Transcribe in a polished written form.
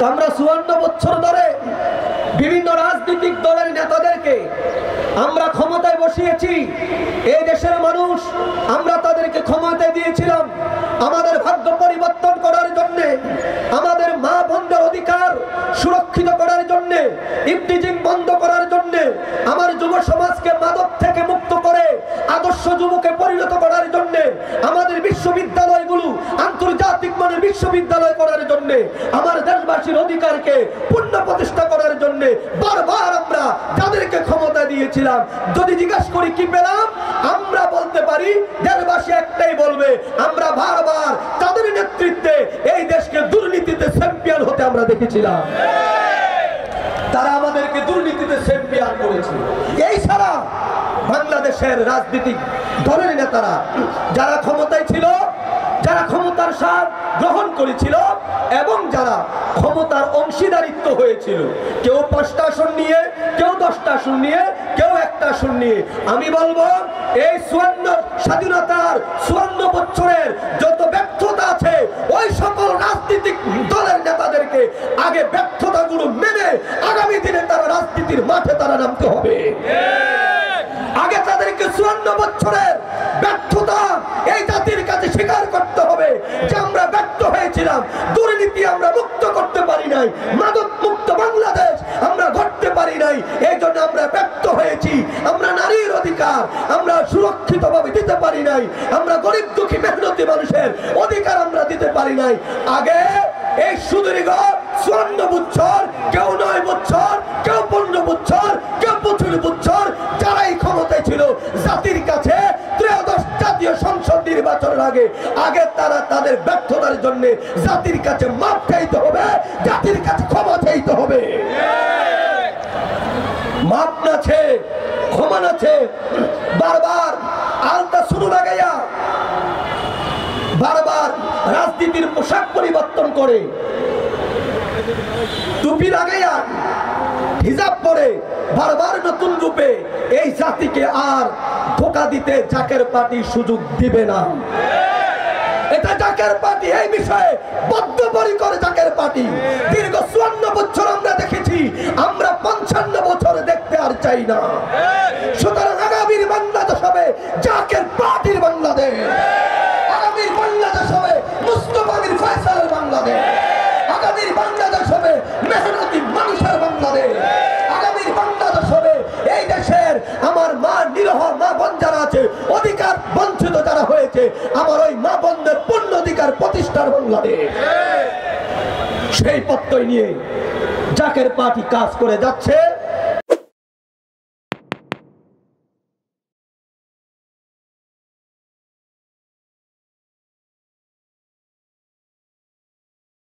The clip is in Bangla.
আমরা 54 বছর ধরে বিভিন্ন রাজনৈতিক দলের নেতাদেরকে আমরা ক্ষমতায় বসিয়েছি। এই দেশের মানুষ আমরা তাদেরকে ক্ষমতায় দিয়েছিলাম আমাদের ভাগ্য পরিবর্তন করার জন্য, আমাদের মা বোনদের অধিকার সুরক্ষিত করার জন্য, ইফতিজিং বন্ধ করার জন্য, আমার যুব সমাজকে মাদক থেকে মুক্ত করে আদর্শ যুবকে পরিণত করার জন্য, আমাদের বিশ্ববিদ্যালয়গুলো আন্তর্জাতিক মানের বিশ্ববিদ্যালয় করার জন্য, আমার দেশবাসীর অধিকারকে পূর্ণ প্রতিষ্ঠা করার জন্য বারবার আমরা যাদেরকে ক্ষমতা দিয়েছিলাম, যদি জিজ্ঞাসা করি কি পেলাম, আমরা বলতে পারি দেশবাসী একটাই বলবে, আমরা বারবার তাদের নেতৃত্বে এই দেশকে দুর্নীতিতে চ্যাম্পিয়ন হতে আমরা দেখেছিলাম। তারা আমাদেরকে দুর্নীতিতে চ্যাম্পিয়ন করেছে। এই ছাড়া বাংলাদেশের রাজনৈতিক দলের নেতারা যারা ক্ষমতায় ছিল, যারা ক্ষমতার স্বাদ গ্রহণ করেছিল এবং যারা ক্ষমতার অংশীদারিত্ব হয়েছিল, কেউ 5টা আসন নিয়ে, কেউ 10টা আসন নিয়ে, কেউ 1টা আসন নিয়ে, আমি বলবো এই 54 স্বাধীনতার 54 বছরের যত ব্যর্থতা আছে ওই সকল রাজনৈতিক দলের নেতাদেরকে আগে ব্যর্থতাগুলো মেনে আগামী দিনে তারা রাজনীতির মাঠে তারা নামতে হবে। আগে তাদেরকে 54 বছরের ব্যর্থতা এই জাতির কাছে স্বীকার করতে হবে যে আমরা ব্যর্থ হয়েছিলাম, দুর্নীতি আমরা মুক্ত করতে পারি নাই, মাদক মুক্ত বাংলাদেশ আমরা গড়তে পারি নাই, এই জন্য আমরা ব্যর্থ হয়েছি। আমরা নারীর অধিকার আমরা সুরক্ষিতভাবে দিতে পারি নাই, আমরা গরিব দুঃখী মেহনতি মানুষের অধিকার আমরা দিতে পারি নাই। আগে এই সুদীর্ঘ 54 বছর, কেউ 9 বছর, কেউ 15 বছর, কেউ 25 বছর যারাই ক্ষমতায় ছিল, জাতির কাছে ত্রয়োদশ জাতীয় সংসদ নির্বাচনের আগে তারা তাদের ব্যর্থতার জন্য জাতির কাছে মাপ চাইতে হবে, জাতির কাছে ক্ষমা চাইতে হবে। মাপ না ছে, ক্ষমা না ছে, বারবার আলতা শুরু লাগাইয়া বারবার রাজনীতির পোশাক পরিবর্তন করে, টুপি লাগাইয়া হিজাব পরে বারবার নতুন রূপে এই জাতিকে আর ধোঁকা দিতে জাকের পার্টি সুযোগ দিবে না। এটা জাকের পার্টি এই বিষয়ে বদ্ধপরিকর। জাকের পার্টি দীর্ঘ 54 বছর আমরা দেখেছি, আমরা 55 বছর দেখতে আর চাই না। সুতরাং আগামীর বাংলাদেশ হবে জাকের পার্টির বাংলাদেশ, আগামীর বাংলাদেশ হবে মুস্তফা মির ফয়সালের বাংলাদেশ, আগামীর বাংলাদেশ হবে মেহনতি মানুষের বাংলাদেশ, আগামীর বাংলাদেশ হবে এই দেশের আমার মা নিরহ মা বোন যারা আছে, অধিকার বঞ্চিত যারা হয়েছে, আমার ওই মা বোনদের পূর্ণ অধিকার প্রতিষ্ঠার বাংলাদেশ। সেই প্রত্যয় নিয়ে জাকের পার্টি কাজ করে যাচ্ছে।